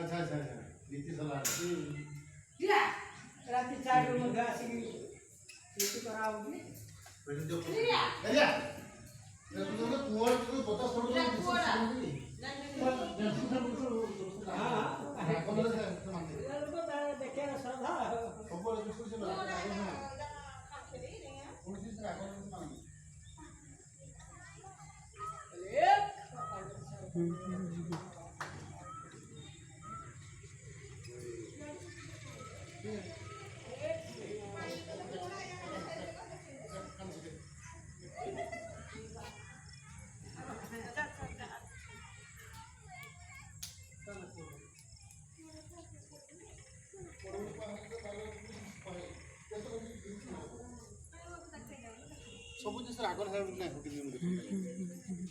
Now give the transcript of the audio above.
अच्छा अच्छा अच्छा नीति सलाह रात 4 मध्ये आसिक नीति करावगी बेटा जो एरिया तू तो कुआं तो पता छोड़ दे हां कौन है मानते यार तो देखे श्रद्धा सब लोग कुछ कुछ ना कौन चीज से आगे मानते सब जिस आगर है नहीं होटल में